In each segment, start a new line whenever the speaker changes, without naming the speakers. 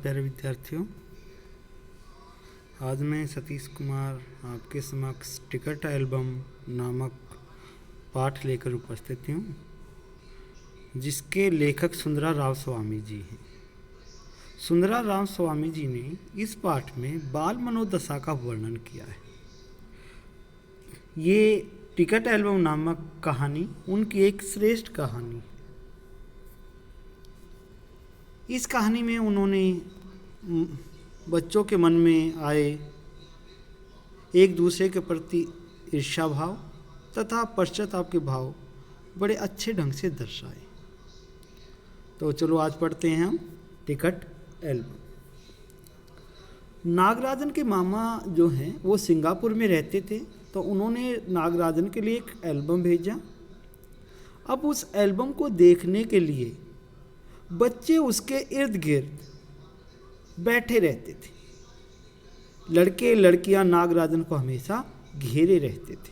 प्यारे विद्यार्थियों, आज मैं सतीश कुमार आपके समक्ष टिकट एल्बम नामक पाठ लेकर उपस्थित हूँ, जिसके लेखक सुंदरा राव स्वामी जी हैं। सुंदरा राव स्वामी जी ने इस पाठ में बाल मनोदशा का वर्णन किया है। ये टिकट एल्बम नामक कहानी उनकी एक श्रेष्ठ कहानी। इस कहानी में उन्होंने बच्चों के मन में आए एक दूसरे के प्रति ईर्ष्या भाव तथा पश्चाताप के भाव बड़े अच्छे ढंग से दर्शाए। तो चलो आज पढ़ते हैं हम टिकट एल्बम। नागराजन के मामा जो हैं वो सिंगापुर में रहते थे, तो उन्होंने नागराजन के लिए एक एल्बम भेजा। अब उस एल्बम को देखने के लिए बच्चे उसके इर्द गिर्द बैठे रहते थे। लड़के लड़कियां नागराजन को हमेशा घेरे रहते थे,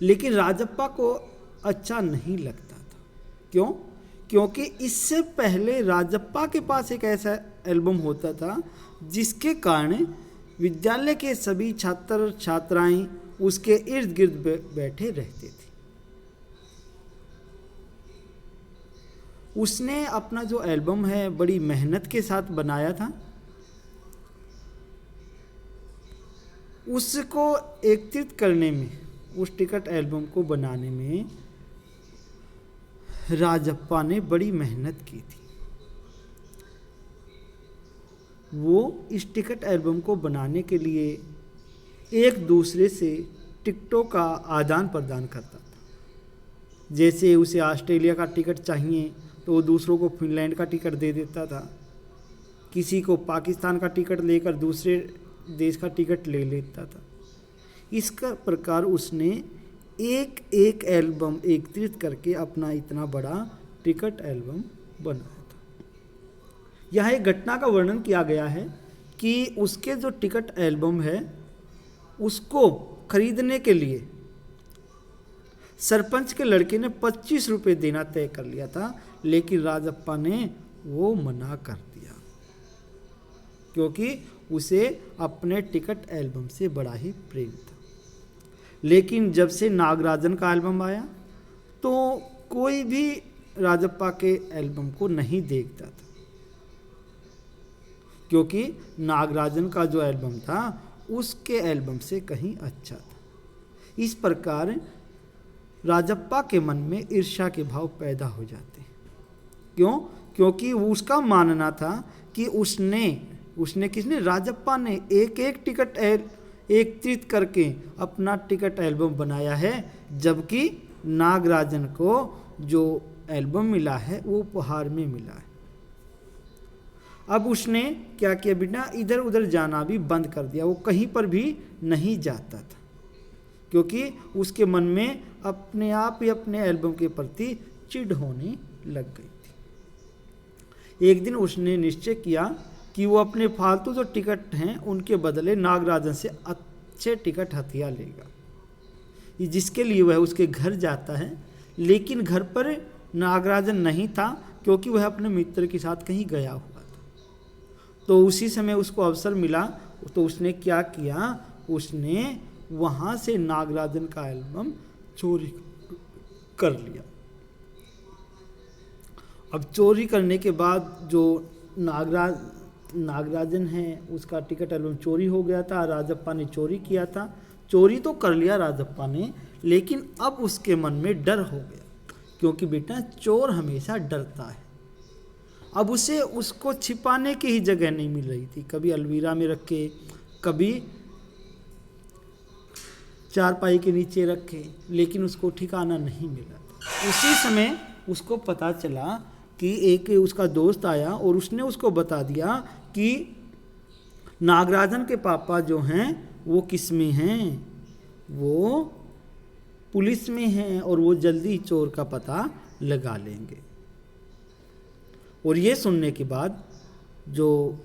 लेकिन राजप्पा को अच्छा नहीं लगता था। क्यों? क्योंकि इससे पहले राजप्पा के पास एक ऐसा एल्बम होता था जिसके कारण विद्यालय के सभी छात्र छात्राएं उसके इर्द गिर्द बैठे रहते थे। उसने अपना जो एल्बम है बड़ी मेहनत के साथ बनाया था। उसको एकत्रित करने में, उस टिकट एल्बम को बनाने में राजप्पा ने बड़ी मेहनत की थी। वो इस टिकट एल्बम को बनाने के लिए एक दूसरे से टिकटों का आदान प्रदान करता था। जैसे उसे ऑस्ट्रेलिया का टिकट चाहिए तो वो दूसरों को फिनलैंड का टिकट दे देता था। किसी को पाकिस्तान का टिकट लेकर दूसरे देश का टिकट ले लेता था। इस प्रकार उसने एक एक एल्बम एकत्रित करके अपना इतना बड़ा टिकट एल्बम बनाया था। यह एक घटना का वर्णन किया गया है कि उसके जो टिकट एल्बम है उसको खरीदने के लिए सरपंच के लड़के ने 25 रुपये देना तय कर लिया था, लेकिन राजप्पा ने वो मना कर दिया क्योंकि उसे अपने टिकट एल्बम से बड़ा ही प्रेम था। लेकिन जब से नागराजन का एल्बम आया तो कोई भी राजप्पा के एल्बम को नहीं देखता था, क्योंकि नागराजन का जो एल्बम था उसके एल्बम से कहीं अच्छा था। इस प्रकार राजप्पा के मन में ईर्ष्या के भाव पैदा हो जाते। क्यों? क्योंकि उसका मानना था कि उसने किसने, राजप्पा ने एक एक टिकट एकत्रित करके अपना टिकट एल्बम बनाया है, जबकि नागराजन को जो एल्बम मिला है वो उपहार में मिला है। अब उसने क्या किया बेटा, इधर उधर जाना भी बंद कर दिया। वो कहीं पर भी नहीं जाता था क्योंकि उसके मन में अपने आप ही अपने एल्बम के प्रति चिढ़ होने लग गई थी। एक दिन उसने निश्चय किया कि वो अपने फालतू जो टिकट हैं उनके बदले नागराजन से अच्छे टिकट हथिया लेगा, जिसके लिए वह उसके घर जाता है। लेकिन घर पर नागराजन नहीं था क्योंकि वह अपने मित्र के साथ कहीं गया हुआ था। तो उसी समय उसको अवसर मिला तो उसने क्या किया, उसने वहाँ से नागराजन का एल्बम चोरी कर लिया। अब चोरी करने के बाद जो नागराजन है उसका टिकट एल्बम चोरी हो गया था। राजप्पा ने चोरी किया था। चोरी तो कर लिया राजप्पा ने, लेकिन अब उसके मन में डर हो गया, क्योंकि बेटा चोर हमेशा डरता है। अब उसे उसको छिपाने की ही जगह नहीं मिल रही थी। कभी अलमीरा में रखे, कभी चारपाई के नीचे रखे, लेकिन उसको ठिकाना नहीं मिला। उसी समय उसको पता चला कि एक उसका दोस्त आया और उसने उसको बता दिया कि नागराजन के पापा जो हैं वो किस में हैं, वो पुलिस में हैं और वो जल्दी चोर का पता लगा लेंगे। और ये सुनने के बाद जो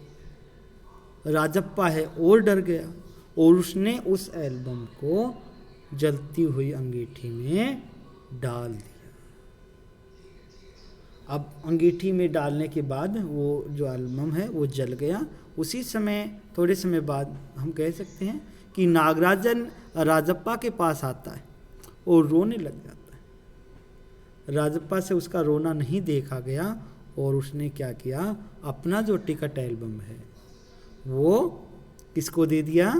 राजप्पा है और डर गया और उसने उस एल्बम को जलती हुई अंगीठी में डाल दिया। अब अंगीठी में डालने के बाद वो जो एल्बम है वो जल गया। उसी समय थोड़े समय बाद हम कह सकते हैं कि नागराजन राजप्पा के पास आता है और रोने लग जाता है। राजप्पा से उसका रोना नहीं देखा गया और उसने क्या किया, अपना जो टिकट एल्बम है वो किसको दे दिया,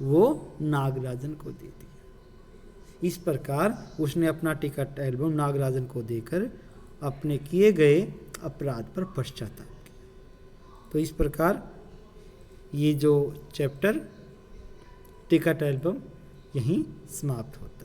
वो नागराजन को दे दिया। इस प्रकार उसने अपना टिकट एल्बम नागराजन को देकर अपने किए गए अपराध पर पश्चाताप किया। तो इस प्रकार ये जो चैप्टर टिकट एल्बम यहीं समाप्त होता है।